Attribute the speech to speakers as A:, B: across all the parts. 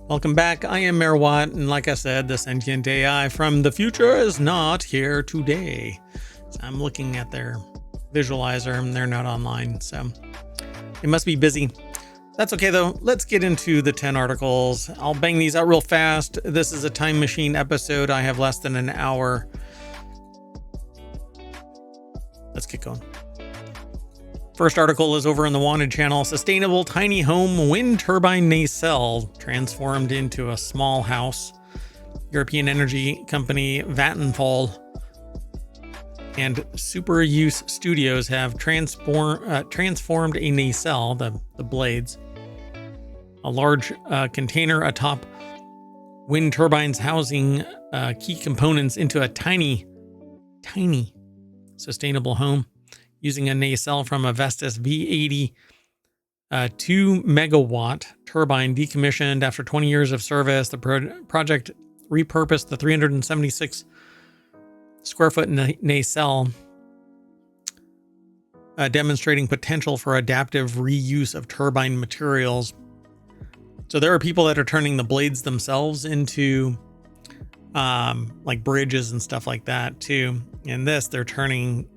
A: Welcome back. I am Mayor Watt, and like I said, the sentient AI from the future is not here today. So I'm looking at their visualizer, and they're not online, so they must be busy. That's okay, though. Let's get into the 10 articles. I'll bang these out real fast. This is a time machine episode. I have less than an hour. Let's get going. First article is over in the Wanted channel. Sustainable tiny home wind turbine nacelle transformed into a small house. European energy company Vattenfall and Super Use Studios have transformed a nacelle, the blades, a large container atop wind turbines housing key components, into a tiny sustainable home. Using a nacelle from a Vestas V80 2 megawatt turbine decommissioned after 20 years of service, the project repurposed the 376 square foot nacelle, demonstrating potential for adaptive reuse of turbine materials. So there are people that are turning the blades themselves into like bridges and stuff like that too. In this, they're turning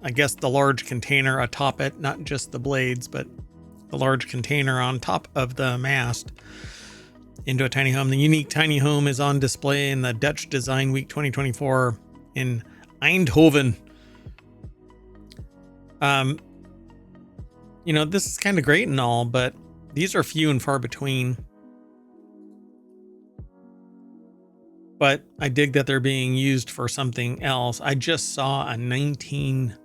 A: I guess the large container atop it, not just the blades, but the large container on top of the mast, into a tiny home. The unique tiny home is on display in the Dutch Design Week 2024 in Eindhoven. This is kind of great and all, but these are few and far between. But I dig that they're being used for something else. I just saw a 19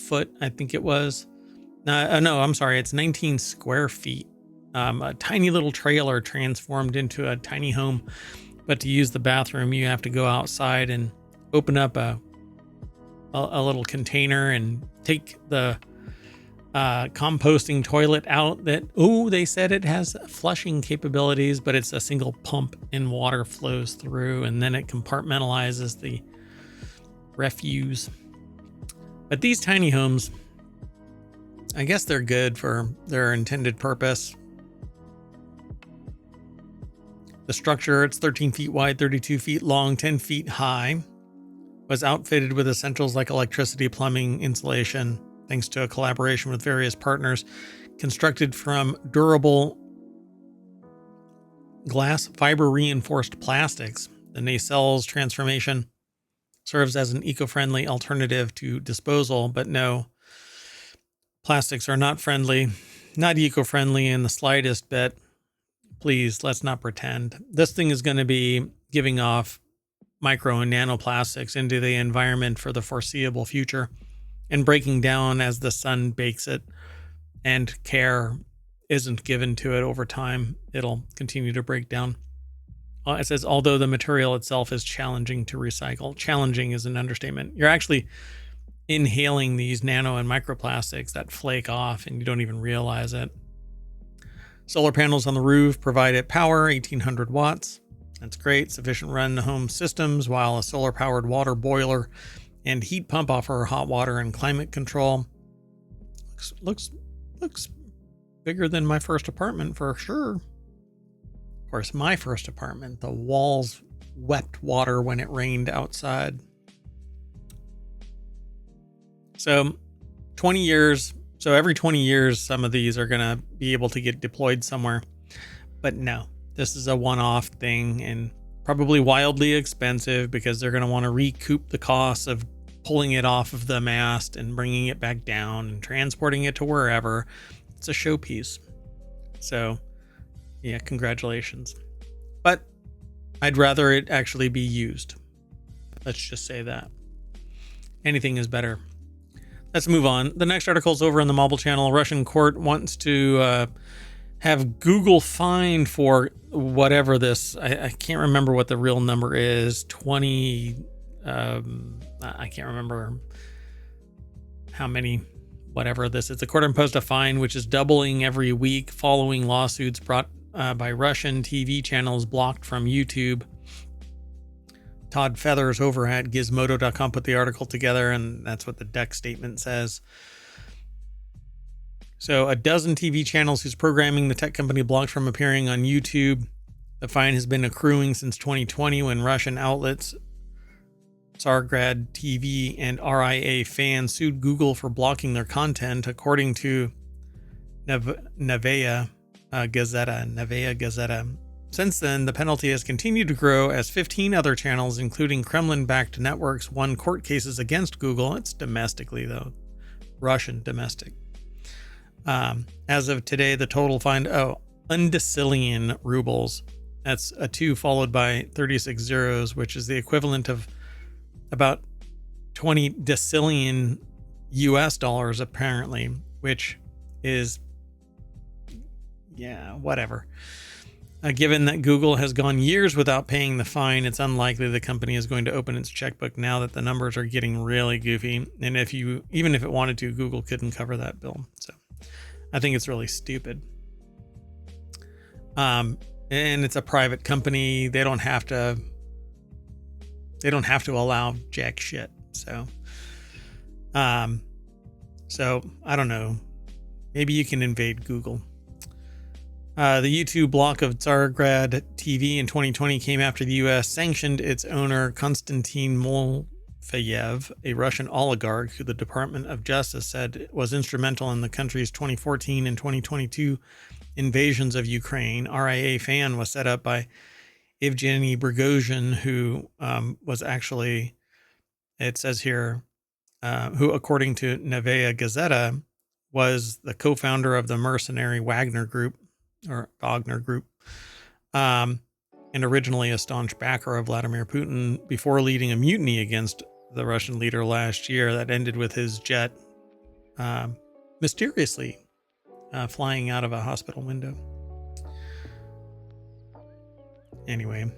A: foot, I think it was. No, I'm sorry. It's 19 square feet. A tiny little trailer transformed into a tiny home. But to use the bathroom, you have to go outside and open up a little container and take the composting toilet out. They said it has flushing capabilities, but it's a single pump and water flows through, and then it compartmentalizes the refuse. But these tiny homes, I guess they're good for their intended purpose. The structure, it's 13 feet wide, 32 feet long, 10 feet high, was outfitted with essentials like electricity, plumbing, insulation, thanks to a collaboration with various partners. Constructed from durable glass fiber reinforced plastics, the nacelle's transformation serves as an eco-friendly alternative to disposal, but no, plastics are not eco-friendly in the slightest bit. Please, let's not pretend. This thing is going to be giving off micro and nanoplastics into the environment for the foreseeable future and breaking down as the sun bakes it, and care isn't given to it over time. It'll continue to break down. It says, although the material itself is challenging to recycle. Challenging is an understatement. You're actually inhaling these nano and microplastics that flake off and you don't even realize it. Solar panels on the roof provided power, 1800 watts. That's great. Sufficient run home systems, while a solar powered water boiler and heat pump offer hot water and climate control. Looks bigger than my first apartment for sure. Of course, my first apartment, the walls wept water when it rained outside. So 20 years. So every 20 years, some of these are going to be able to get deployed somewhere. But no, this is a one-off thing and probably wildly expensive because they're going to want to recoup the costs of pulling it off of the mast and bringing it back down and transporting it to wherever. It's a showpiece. So yeah, congratulations. But I'd rather it actually be used. Let's just say that. Anything is better. Let's move on. The next article is over on the Mobile channel. Russian court wants to have Google fined for whatever this, I can't remember what the real number is, 20, I can't remember how many, whatever this is. The court imposed a fine, which is doubling every week following lawsuits brought by Russian TV channels blocked from YouTube. Todd Feathers over at Gizmodo.com put the article together, and that's what the deck statement says. So, a dozen TV channels whose programming the tech company blocked from appearing on YouTube. The fine has been accruing since 2020 when Russian outlets Tsargrad TV and RIA Fan sued Google for blocking their content, according to Novaya Gazeta. Since then, the penalty has continued to grow as 15 other channels, including Kremlin-backed networks, won court cases against Google. It's domestically, though. Russian domestic. As of today, the total fine, undecillion rubles. That's a 2 followed by 36 zeros, which is the equivalent of about 20 decillion US dollars, apparently, which is, yeah, whatever. Given that Google has gone years without paying the fine, it's unlikely the company is going to open its checkbook now that the numbers are getting really goofy. And even if it wanted to, Google couldn't cover that bill. So I think it's really stupid. And it's a private company. They don't have to allow jack shit. So I don't know. Maybe you can invade Google. The YouTube block of Tsargrad TV in 2020 came after the U.S. sanctioned its owner, Konstantin Molfayev, a Russian oligarch who the Department of Justice said was instrumental in the country's 2014 and 2022 invasions of Ukraine. RIA Fan was set up by Evgeny Prigozhin, who was actually, it says here, who, according to Novaya Gazeta, was the co-founder of the mercenary Wagner Group, and originally a staunch backer of Vladimir Putin before leading a mutiny against the Russian leader last year that ended with his jet mysteriously flying out of a hospital window. Anyway,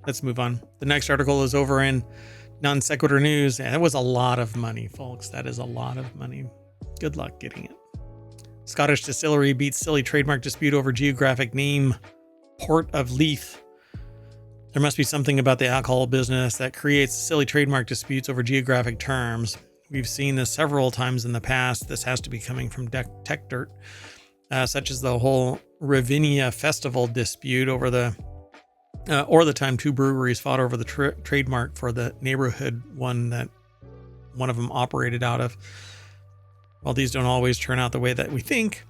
A: let's move on. The next article is over in Non Sequitur News. That was a lot of money, folks. That is a lot of money. Good luck getting it. Scottish distillery beats silly trademark dispute over geographic name, Port of Leith. There must be something about the alcohol business that creates silly trademark disputes over geographic terms. We've seen this several times in the past. This has to be coming from tech dirt, such as the whole Ravinia Festival dispute over the time two breweries fought over the trademark for the neighborhood one that one of them operated out of. While these don't always turn out the way that we think,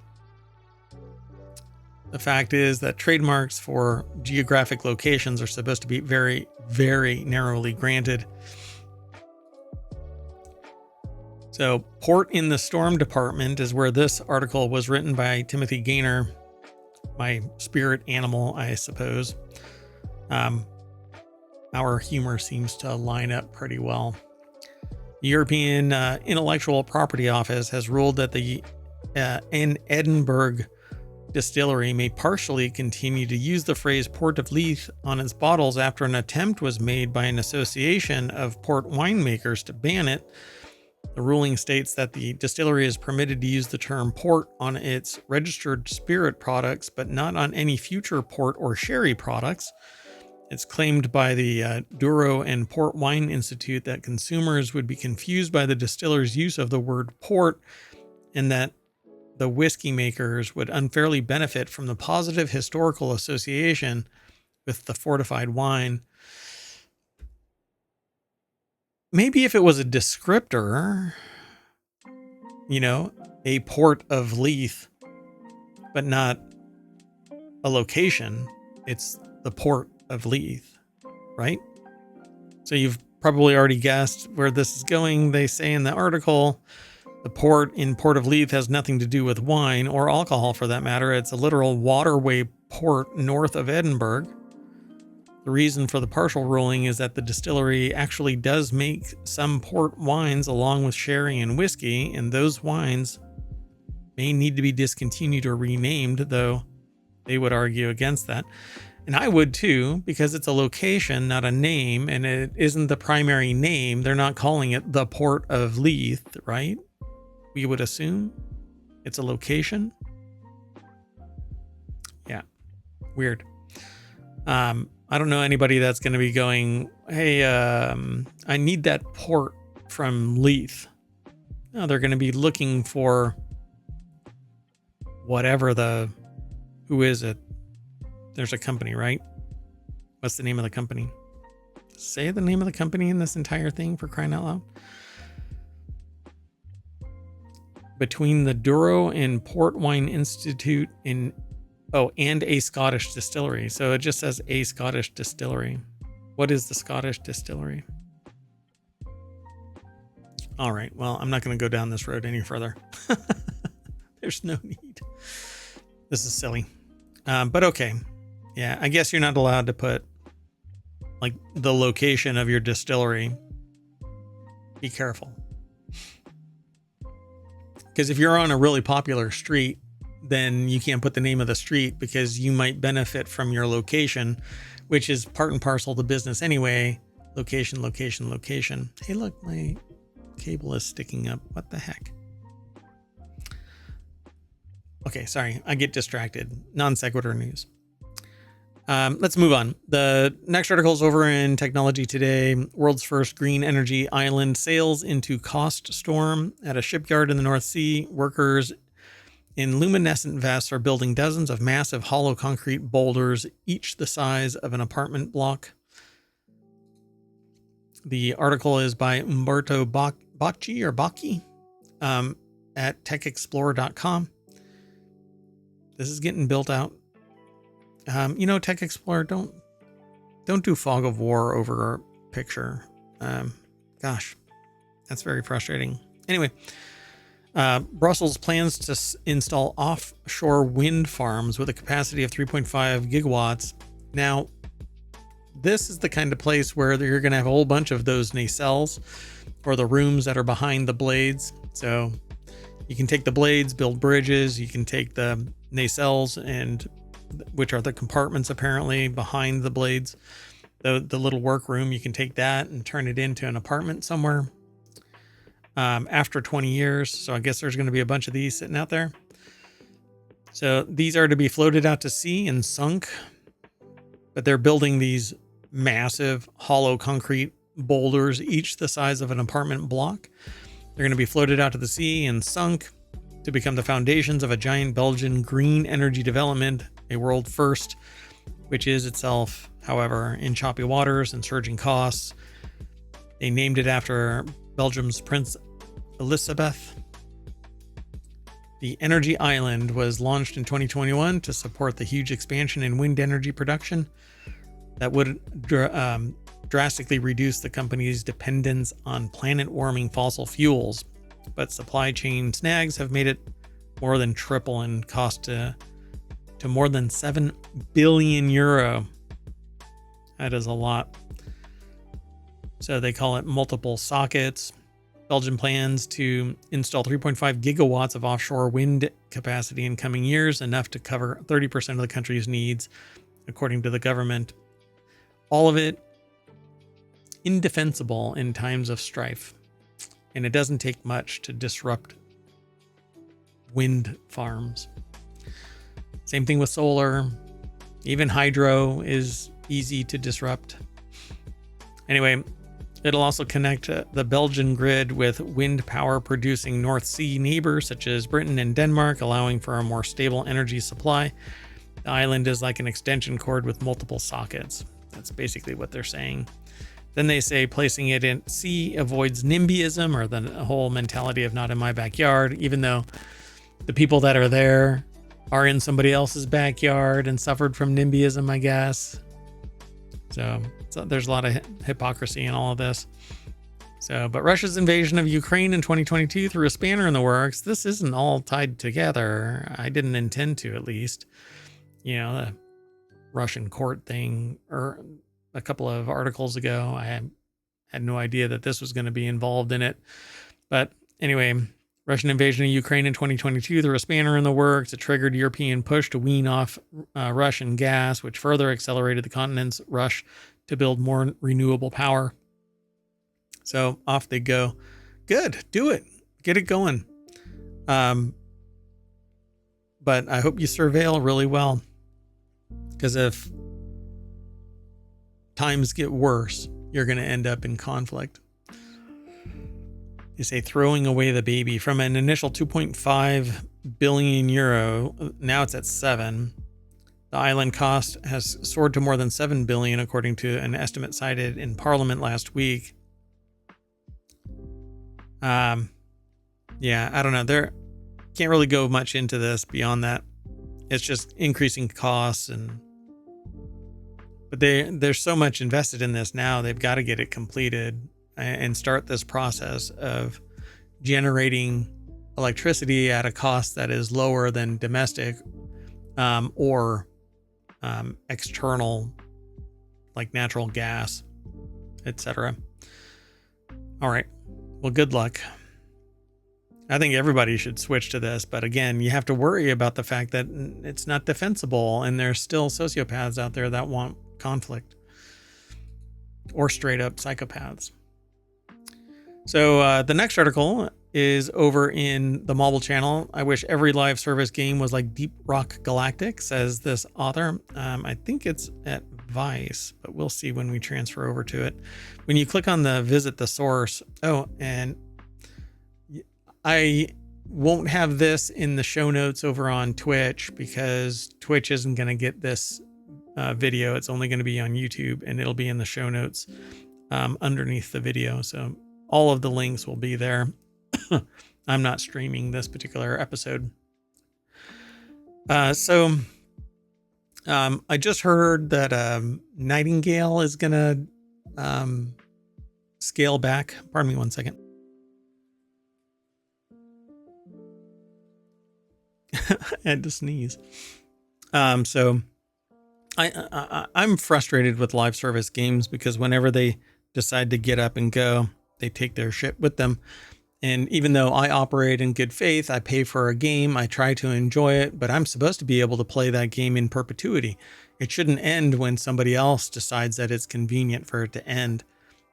A: the fact is that trademarks for geographic locations are supposed to be very, very narrowly granted. So, Port in the Storm Department is where this article was written by Timothy Gaynor, my spirit animal, I suppose. Our humor seems to line up pretty well. The European Intellectual Property Office has ruled that the Edinburgh distillery may partially continue to use the phrase Port of Leith on its bottles after an attempt was made by an association of port winemakers to ban it. The ruling states that the distillery is permitted to use the term port on its registered spirit products, but not on any future port or sherry products. It's claimed by the Douro and Port Wine Institute that consumers would be confused by the distiller's use of the word port, and that the whiskey makers would unfairly benefit from the positive historical association with the fortified wine. Maybe if it was a descriptor, a Port of Leith, but not a location, it's the Port of Leith, right? So you've probably already guessed where this is going. They say in the article, the port in Port of Leith has nothing to do with wine or alcohol for that matter. It's a literal waterway port north of Edinburgh. The reason for the partial ruling is that the distillery actually does make some port wines along with sherry and whiskey, and those wines may need to be discontinued or renamed, though they would argue against that. And I would too, because it's a location, not a name, and it isn't the primary name. They're not calling it the Port of Leith, right? We would assume it's a location. Yeah, weird. I don't know anybody that's going to be going, hey, I need that port from Leith. No, they're going to be looking for whatever who is it? There's a company, right? What's the name of the company? Say the name of the company in this entire thing, for crying out loud. Between the Douro and Port Wine Institute and a Scottish distillery. So it just says a Scottish distillery. What is the Scottish distillery? All right. Well, I'm not going to go down this road any further. There's no need. This is silly. But okay. Yeah, I guess you're not allowed to put like the location of your distillery. Be careful. Because if you're on a really popular street, then you can't put the name of the street because you might benefit from your location, which is part and parcel of the business anyway. Location, location, location. Hey, look, my cable is sticking up. What the heck? Okay, sorry. I get distracted. Non sequitur news. Let's move on. The next article is over in Technology Today. World's first green energy island sails into cost storm at a shipyard in the North Sea. Workers in luminescent vests are building dozens of massive hollow concrete boulders, each the size of an apartment block. The article is by Umberto Bacci at techexplorer.com. This is getting built out. Tech Explorer, don't do fog of war over a picture. Gosh, that's very frustrating. Anyway, Brussels plans to install offshore wind farms with a capacity of 3.5 gigawatts. Now, this is the kind of place where you're going to have a whole bunch of those nacelles, or the rooms that are behind the blades. So you can take the blades, build bridges. You can take the nacelles, which are the compartments apparently behind the blades, the little workroom. You can take that and turn it into an apartment somewhere after 20 years. So I guess there's going to be a bunch of these sitting out there. So these are to be floated out to sea and sunk, but they're building these massive hollow concrete boulders, each the size of an apartment block. They're going to be floated out to the sea and sunk to become the foundations of a giant Belgian green energy development, a world first, which is itself, however, in choppy waters and surging costs. They named it after Belgium's Prince Elizabeth. The Energy Island was launched in 2021 to support the huge expansion in wind energy production that would drastically reduce the company's dependence on planet-warming fossil fuels. But supply chain snags have made it more than triple in cost to more than 7 billion euro. That is a lot. So they call it multiple sockets. Belgium plans to install 3.5 gigawatts of offshore wind capacity in coming years, enough to cover 30% of the country's needs, according to the government. All of it indefensible in times of strife. And it doesn't take much to disrupt wind farms. Same thing with solar. Even hydro is easy to disrupt. Anyway, it'll also connect the Belgian grid with wind power producing North Sea neighbors such as Britain and Denmark, allowing for a more stable energy supply. The island is like an extension cord with multiple sockets. That's basically what they're saying. Then they say placing it in sea avoids NIMBYism, or the whole mentality of not in my backyard, even though the people that are there are in somebody else's backyard and suffered from NIMBYism, I guess. So there's a lot of hypocrisy in all of this. But Russia's invasion of Ukraine in 2022 threw a spanner in the works. This isn't all tied together. I didn't intend to, at least. The Russian court thing, or a couple of articles ago, I had no idea that this was going to be involved in it. But anyway, Russian invasion of Ukraine in 2022 threw a spanner in the works. It triggered European push to wean off Russian gas, which further accelerated the continent's rush to build more renewable power. So off they go. Good. Do it. Get it going. But I hope you surveil really well. Because if times get worse, you're going to end up in conflict. They say throwing away the baby from an initial 2.5 billion euro. Now it's at 7. The island cost has soared to more than 7 billion, according to an estimate cited in Parliament last week. Yeah, I don't know. There can't really go much into this beyond that. It's just increasing costs, but there's so much invested in this now. They've got to get it completed and start this process of generating electricity at a cost that is lower than domestic or external, like natural gas, etc. All right. Well, good luck. I think everybody should switch to this, but again, you have to worry about the fact that it's not defensible, and there's still sociopaths out there that want conflict, or straight up psychopaths. So the next article is over in the mobile channel. I wish every live service game was like Deep Rock Galactic, says this author. I think it's at Vice, but we'll see when we transfer over to it. When you click on the visit the source, and I won't have this in the show notes over on Twitch because Twitch isn't going to get this video. It's only going to be on YouTube, and it'll be in the show notes underneath the video. So all of the links will be there. I'm not streaming this particular episode. I just heard that Nightingale is going to scale back. Pardon me one second. I had to sneeze. So I'm frustrated with live service games because whenever they decide to get up and go, they take their shit with them. And even though I operate in good faith, I pay for a game, I try to enjoy it, but I'm supposed to be able to play that game in perpetuity. It shouldn't end when somebody else decides that it's convenient for it to end.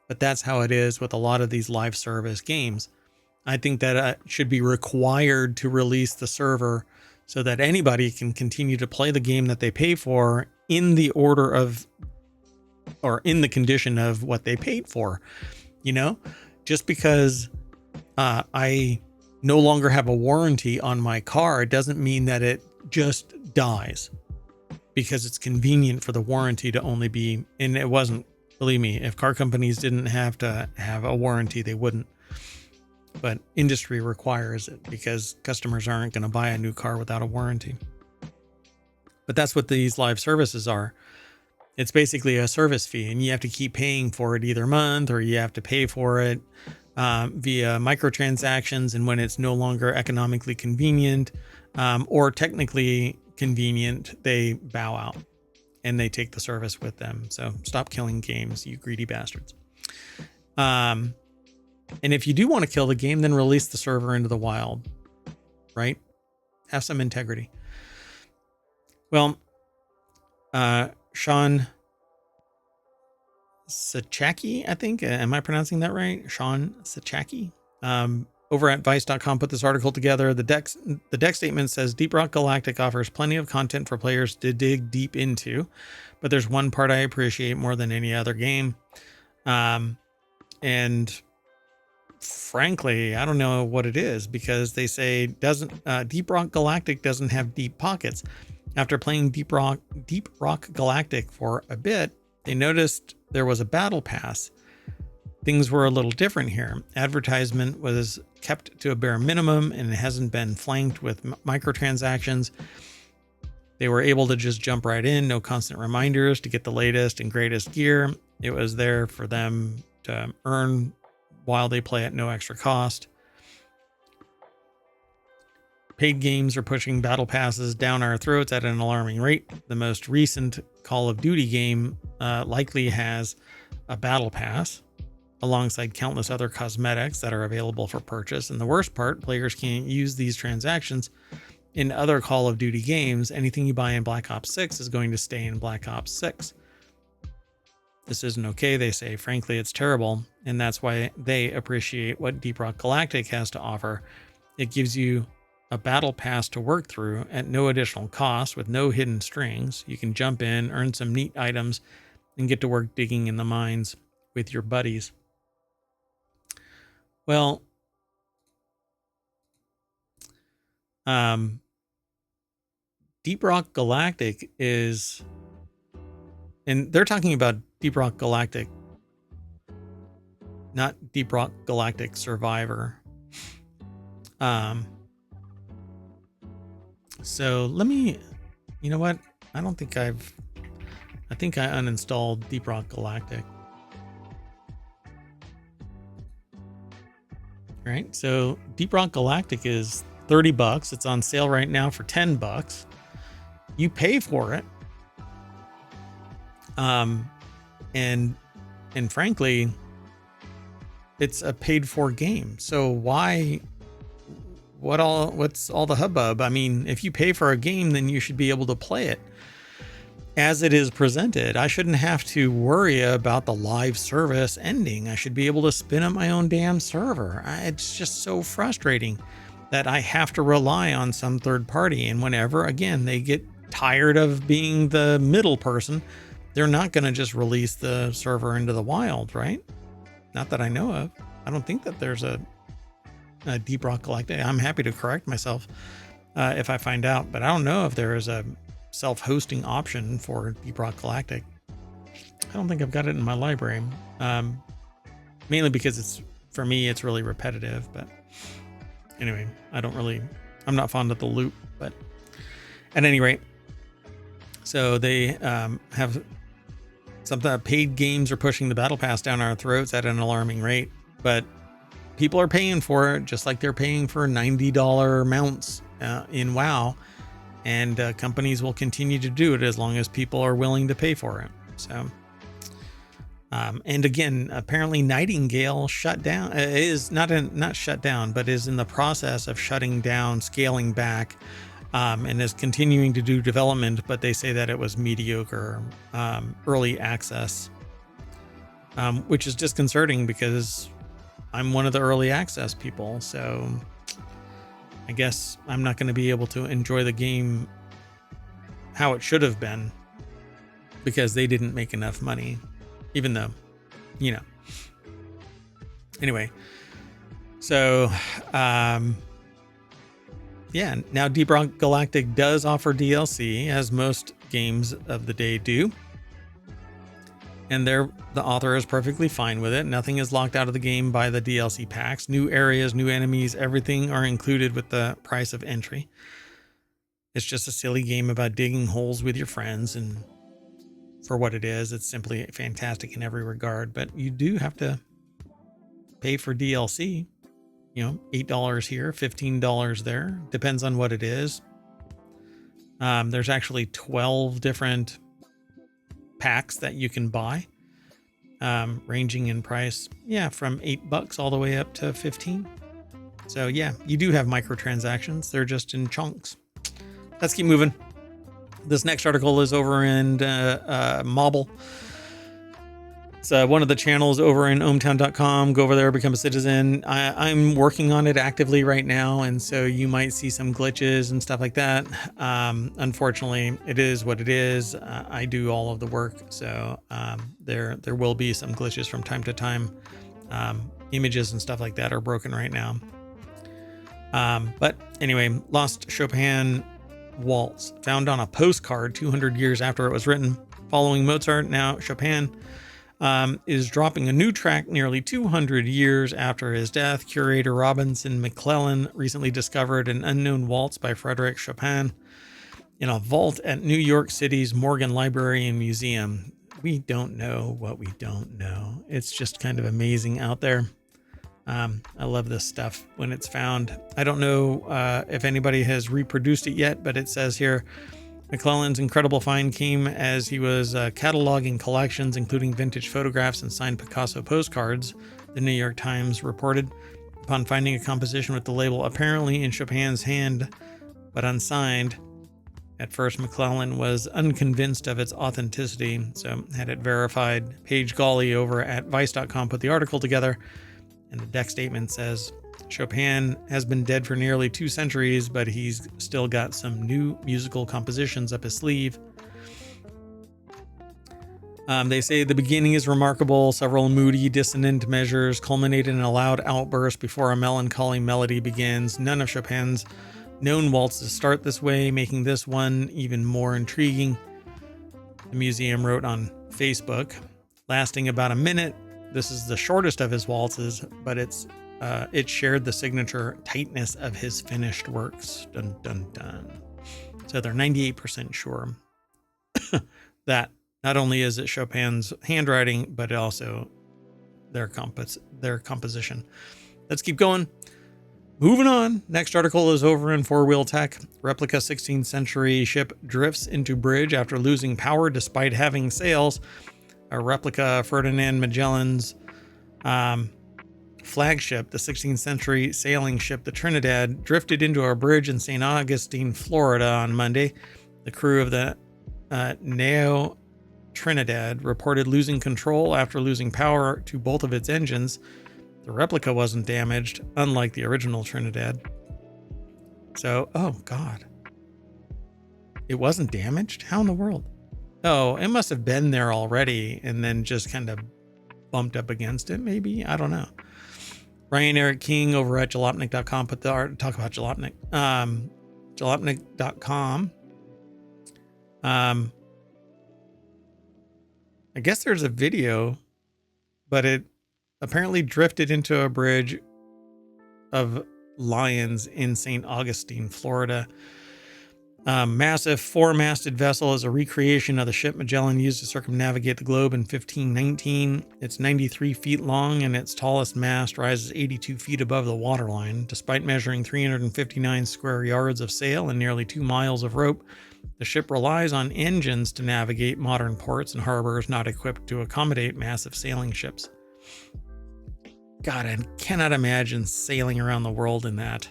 A: But that's how it is with a lot of these live service games. I think that it should be required to release the server so that anybody can continue to play the game that they pay for in the order of, or in the condition of what they paid for. You know, just because I no longer have a warranty on my car, it doesn't mean that it just dies because it's convenient for the warranty to only be, and it wasn't, believe me, if car companies didn't have to have a warranty, they wouldn't. But industry requires it because customers aren't going to buy a new car without a warranty. But that's what these live services are. It's basically a service fee, and you have to keep paying for it either month, or you have to pay for it via microtransactions. And when it's no longer economically convenient or technically convenient, they bow out and they take the service with them. So stop killing games, you greedy bastards. And if you do want to kill the game, then release the server into the wild, right? Have some integrity. Well, Sean Sachaki, I think. Am I pronouncing that right? Sean Sachaki. Over at Vice.com put this article together. The deck statement says Deep Rock Galactic offers plenty of content for players to dig deep into, but there's one part I appreciate more than any other game. And frankly, I don't know what it is, because they say Deep Rock Galactic doesn't have deep pockets. After playing Deep Rock Galactic for a bit, they noticed there was a battle pass. Things were a little different here. Advertisement was kept to a bare minimum, and it hasn't been flanked with microtransactions. They were able to just jump right in, no constant reminders to get the latest and greatest gear. It was there for them to earn while they play at no extra cost. Paid games are pushing battle passes down our throats at an alarming rate. The most recent Call of Duty game likely has a battle pass alongside countless other cosmetics that are available for purchase. And the worst part, players can't use these transactions in other Call of Duty games. Anything you buy in Black Ops 6 is going to stay in Black Ops 6. This isn't okay, they say. Frankly, it's terrible. And that's why they appreciate what Deep Rock Galactic has to offer. It gives you a battle pass to work through at no additional cost with no hidden strings. You can jump in, earn some neat items, and get to work digging in the mines with your buddies. Well, Deep Rock Galactic is, and they're talking about Deep Rock Galactic, not Deep Rock Galactic Survivor. So let me, you know what? I think I uninstalled Deep Rock Galactic. Right. So Deep Rock Galactic is $30. It's on sale right now for $10. You pay for it. And frankly, it's a paid for game. So what's all the hubbub? I mean, if you pay for a game, then you should be able to play it as it is presented. I shouldn't have to worry about the live service ending. I should be able to spin up my own damn server. It's just so frustrating that I have to rely on some third party. And whenever, again, they get tired of being the middle person, they're not going to just release the server into the wild, right? Not that I know of. I don't think that there's a Deep Rock Galactic. I'm happy to correct myself if I find out, but I don't know if there is a self-hosting option for Deep Rock Galactic. I don't think I've got it in my library, mainly because for me it's really repetitive. But anyway, I'm not fond of the loop. But at any rate, so they have something. Paid games are pushing the battle pass down our throats at an alarming rate, but people are paying for it, just like they're paying for $90 mounts in WoW. And companies will continue to do it as long as people are willing to pay for it. So, and again, apparently Nightingale shut down, is not shut down, but is in the process of shutting down, scaling back, and is continuing to do development. But they say that it was mediocre early access, which is disconcerting because I'm one of the early access people. So I guess I'm not going to be able to enjoy the game how it should have been because they didn't make enough money, even though, anyway. So, yeah, now Deep Rock Galactic does offer DLC, as most games of the day do. And the author is perfectly fine with it. Nothing is locked out of the game by the DLC packs. New areas, new enemies, everything are included with the price of entry. It's just a silly game about digging holes with your friends. And for what it is, it's simply fantastic in every regard. But you do have to pay for DLC. $8 here, $15 there. Depends on what it is. There's actually 12 different packs that you can buy, ranging in price, from $8 all the way up to 15. So yeah, you do have microtransactions. They're just in chunks. Let's keep moving. This next article is over in Mobile. It's one of the channels over in ohmtown.com. Go over there, become a citizen. I'm working on it actively right now, and so you might see some glitches and stuff like that. Unfortunately, it is what it is. I do all of the work, so there will be some glitches from time to time. Images and stuff like that are broken right now. But anyway, lost Chopin Waltz, found on a postcard 200 years after it was written. Following Mozart, now Chopin is dropping a new track nearly 200 years after his death. Curator Robinson McClellan recently discovered an unknown waltz by Frédéric Chopin in a vault at New York City's Morgan Library and Museum. We don't know what we don't know. It's just kind of amazing out there. I love this stuff when it's found. I don't know if anybody has reproduced it yet, but it says here, McClellan's incredible find came as he was cataloging collections, including vintage photographs and signed Picasso postcards, the New York Times reported. Upon finding a composition with the label apparently in Chopin's hand, but unsigned, at first McClellan was unconvinced of its authenticity, so had it verified. Paige Gawley over at Vice.com put the article together, and the deck statement says, Chopin has been dead for nearly 2 centuries, but he's still got some new musical compositions up his sleeve. They say the beginning is remarkable. Several moody, dissonant measures culminate in a loud outburst before a melancholy melody begins. None of Chopin's known waltzes start this way, making this one even more intriguing. The museum wrote on Facebook, lasting about a minute. This is the shortest of his waltzes, but it shared the signature tightness of his finished works. Dun, dun, dun. So they're 98% sure that not only is it Chopin's handwriting, but also their composition. Let's keep going. Moving on. Next article is over in Four Wheel Tech. Replica 16th century ship drifts into bridge after losing power despite having sails. A replica Ferdinand Magellan's flagship, the 16th century sailing ship, the Trinidad, drifted into a bridge in St. Augustine, Florida on Monday. The crew of the Neo Trinidad reported losing control after losing power to both of its engines. The replica wasn't damaged, unlike the original Trinidad. So, oh God. It wasn't damaged? How in the world? Oh, it must have been there already and then just kind of bumped up against it, maybe? I don't know. Ryan Eric King over at jalopnik.com put the art, talk about Jalopnik. Jalopnik.com. I guess there's a video, but it apparently drifted into a bridge of lions in St. Augustine, Florida. Massive four-masted vessel is a recreation of the ship Magellan used to circumnavigate the globe in 1519. It's 93 feet long, and its tallest mast rises 82 feet above the waterline. Despite measuring 359 square yards of sail and nearly 2 miles of rope, the ship relies on engines to navigate modern ports and harbors not equipped to accommodate massive sailing ships. God, I cannot imagine sailing around the world in that.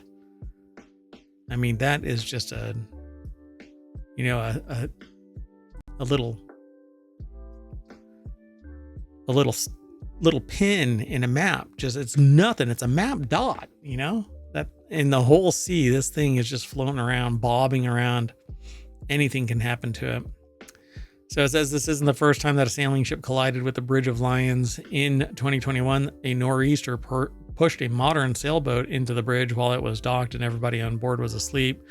A: I mean, that is just a little pin in a map. Just, it's nothing. It's a map dot, that in the whole sea, this thing is just floating around, bobbing around. Anything can happen to it. So it says this isn't the first time that a sailing ship collided with the Bridge of Lions. In 2021, a nor'easter pushed a modern sailboat into the bridge while it was docked and everybody on board was asleep.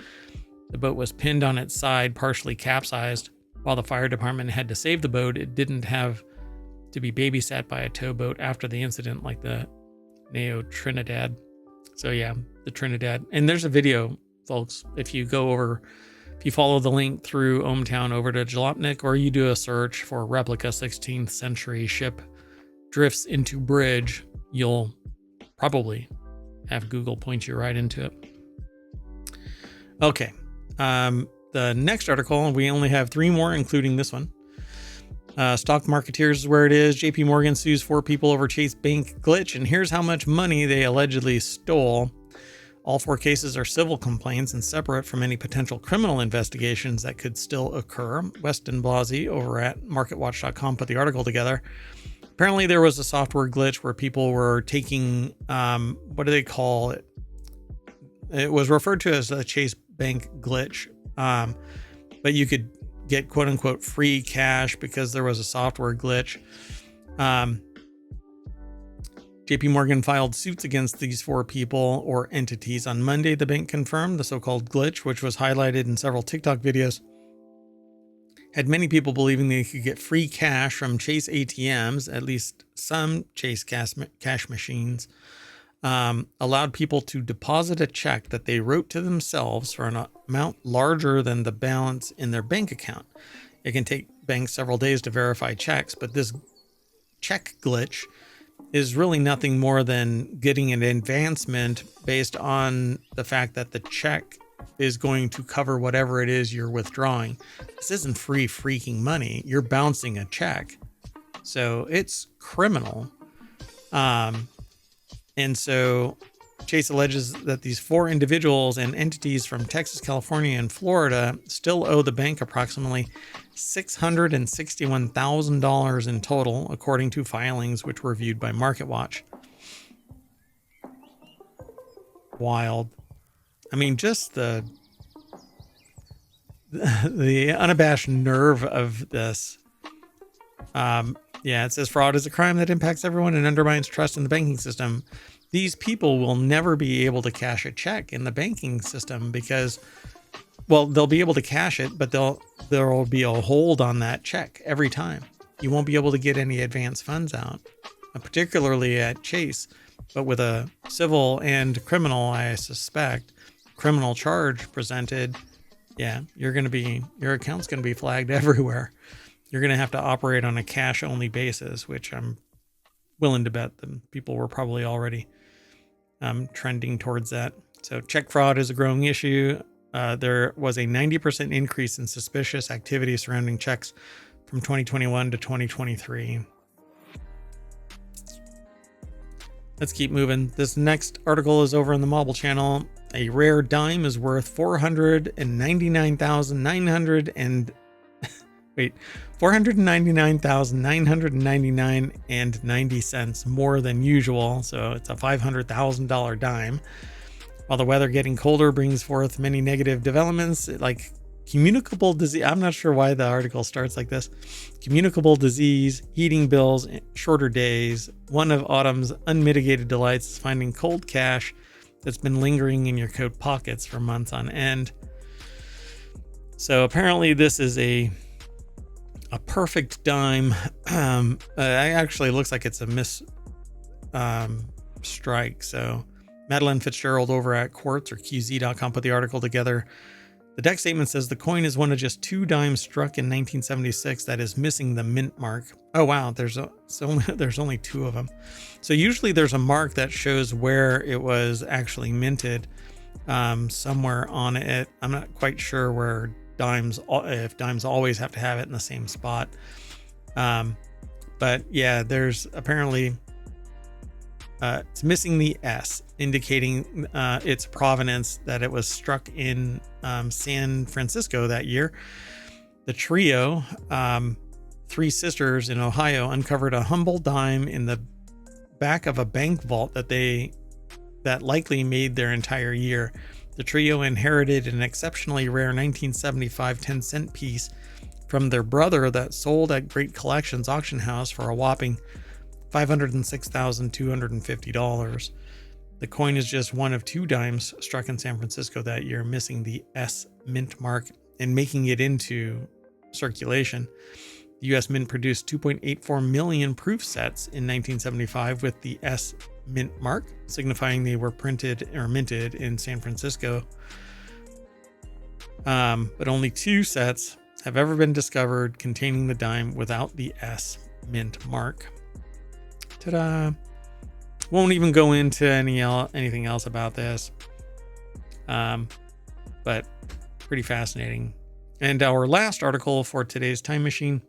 A: The boat was pinned on its side, partially capsized. While the fire department had to save the boat, it didn't have to be babysat by a towboat after the incident like the Neo Trinidad. So yeah, the Trinidad. And there's a video, folks, if you follow the link through ohmTown over to Jalopnik, or you do a search for Replica 16th century ship drifts into bridge, you'll probably have Google point you right into it. Okay. The next article, we only have 3 more, including this one. Stock Marketeers is where it is. JP Morgan sues 4 people over Chase Bank glitch, and here's how much money they allegedly stole. All 4 cases are civil complaints and separate from any potential criminal investigations that could still occur. Weston Blasey over at MarketWatch.com put the article together. Apparently there was a software glitch where people were taking, what do they call it? It was referred to as a Chase Bank glitch, but you could get quote unquote free cash because there was a software glitch. JP Morgan filed suits against these 4 people or entities on Monday. The bank confirmed the so-called glitch, which was highlighted in several TikTok videos, had many people believing they could get free cash from Chase ATMs, at least some Chase cash machines. Allowed people to deposit a check that they wrote to themselves for an amount larger than the balance in their bank account. It can take banks several days to verify checks, but this check glitch is really nothing more than getting an advancement based on the fact that the check is going to cover whatever it is you're withdrawing. This isn't free freaking money. You're bouncing a check. So it's criminal. And so Chase alleges that these 4 individuals and entities from Texas, California, and Florida still owe the bank approximately $661,000 in total, according to filings which were viewed by MarketWatch. Wild. I mean, just the unabashed nerve of this. Yeah, it says fraud is a crime that impacts everyone and undermines trust in the banking system. These people will never be able to cash a check in the banking system because, well, they'll be able to cash it, but there will be a hold on that check every time. You won't be able to get any advance funds out, particularly at Chase. But with a civil and criminal, I suspect, criminal charge presented, yeah, your account's going to be flagged everywhere. You're going to have to operate on a cash only basis, which I'm willing to bet that people were probably already trending towards that. So check fraud is a growing issue. There was a 90% increase in suspicious activity surrounding checks from 2021 to 2023. Let's keep moving. This next article is over on the Mobile channel. A rare dime is worth $499,999.90 more than usual. So it's a $500,000 dime. While the weather getting colder brings forth many negative developments like communicable disease. I'm not sure why the article starts like this. Communicable disease, heating bills, shorter days. One of autumn's unmitigated delights is finding cold cash that's been lingering in your coat pockets for months on end. So apparently this is a perfect dime. It actually looks like it's a strike. So Madeline Fitzgerald over at Quartz or QZ.com put the article together. The deck statement says the coin is one of just 2 dimes struck in 1976 that is missing the mint mark. Oh wow, there's only 2 of them. So usually there's a mark that shows where it was actually minted somewhere on it. I'm not quite sure where if dimes always have to have it in the same spot. But yeah, there's apparently it's missing the S, indicating its provenance, that it was struck in San Francisco that year. The trio, 3 sisters in Ohio, uncovered a humble dime in the back of a bank vault that likely made their entire year. The trio inherited an exceptionally rare 1975 10-cent piece from their brother that sold at Great Collections auction house for a whopping $506,250. The coin is just one of 2 dimes struck in San Francisco that year, missing the S mint mark and making it into circulation. The U.S. Mint produced 2.84 million proof sets in 1975 with the S mint mark, signifying they were printed or minted in San Francisco. But only 2 sets have ever been discovered containing the dime without the S mint mark. Ta-da! Won't even go into anything else about this, but pretty fascinating. And our last article for today's time machine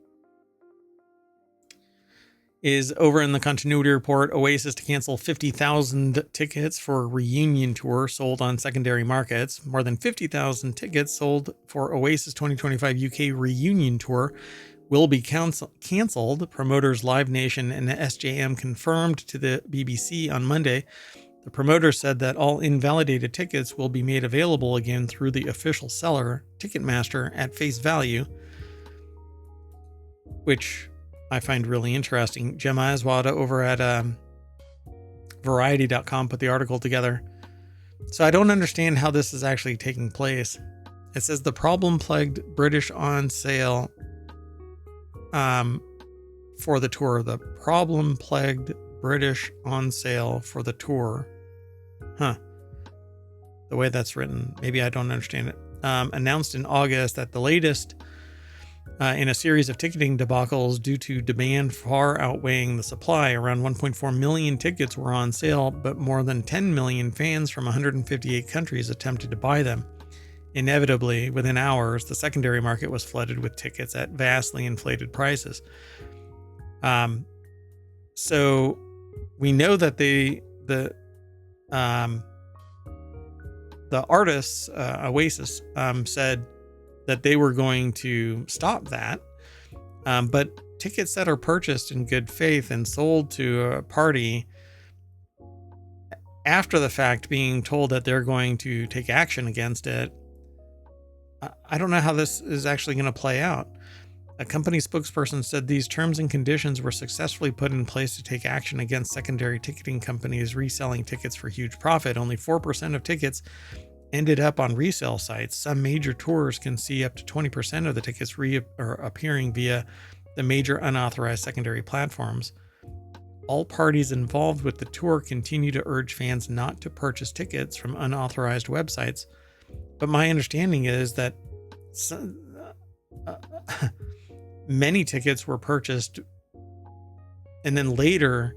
A: is over in the continuity report. Oasis to cancel 50,000 tickets for a reunion tour sold on secondary markets. More than 50,000 tickets sold for Oasis 2025 UK reunion tour will be cancelled. Promoters Live Nation and SJM confirmed to the BBC on Monday. The promoter said that all invalidated tickets will be made available again through the official seller, Ticketmaster, at face value, which I find really interesting. Gemma Aswada over at Variety.com put the article together. So I don't understand how this is actually taking place. It says the problem-plagued British on sale for the tour. The problem-plagued British on sale for the tour. The way that's written, maybe I don't understand it. Announced in August that the latest in a series of ticketing debacles due to demand far outweighing the supply. Around 1.4 million tickets were on sale, but more than 10 million fans from 158 countries attempted to buy them. Inevitably, within hours, the secondary market was flooded with tickets at vastly inflated prices. So we know that the artists, Oasis, said that they were going to stop that. But tickets that are purchased in good faith and sold to a party after the fact being told that they're going to take action against it, I don't know how this is actually going to play out. A company spokesperson said these terms and conditions were successfully put in place to take action against secondary ticketing companies reselling tickets for huge profit. Only 4% of tickets ended up on resale sites. Some major tours can see up to 20% of the tickets appearing via the major unauthorized secondary platforms. All parties involved with the tour continue to urge fans not to purchase tickets from unauthorized websites. But my understanding is that many tickets were purchased, and then later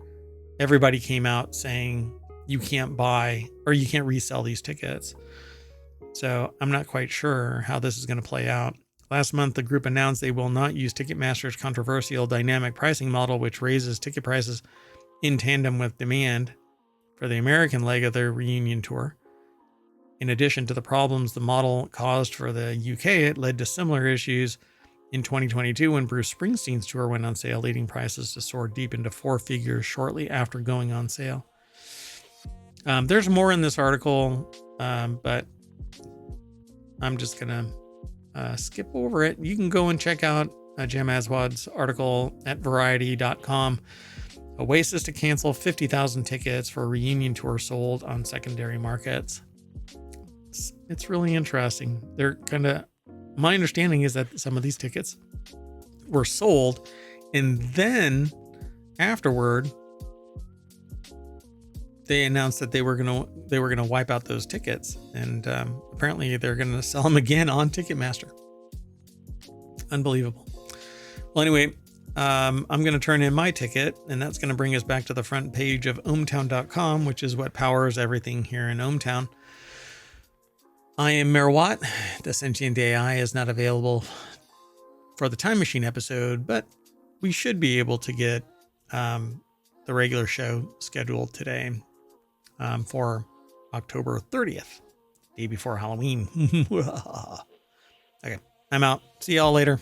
A: everybody came out saying you can't buy or you can't resell these tickets. So I'm not quite sure how this is going to play out. Last month, the group announced they will not use Ticketmaster's controversial dynamic pricing model, which raises ticket prices in tandem with demand for the American leg of their reunion tour. In addition to the problems the model caused for the UK, it led to similar issues in 2022 when Bruce Springsteen's tour went on sale, leading prices to soar deep into four figures shortly after going on sale. There's more in this article, but I'm just going to skip over it. You can go and check out Jem Aswad's article at variety.com. Oasis to cancel 50,000 tickets for a reunion tour sold on secondary markets. It's really interesting. They're my understanding is that some of these tickets were sold, and then afterward they announced that they were gonna wipe out those tickets, and apparently they're gonna sell them again on Ticketmaster. Unbelievable. Well, anyway, I'm gonna turn in my ticket, and that's gonna bring us back to the front page of ohmtown.com, which is what powers everything here in ohmTown. I am Merwat. The Sentient AI is not available for the Time Machine episode, but we should be able to get the regular show scheduled today for October 30th, day before Halloween. Okay, I'm out. See y'all later.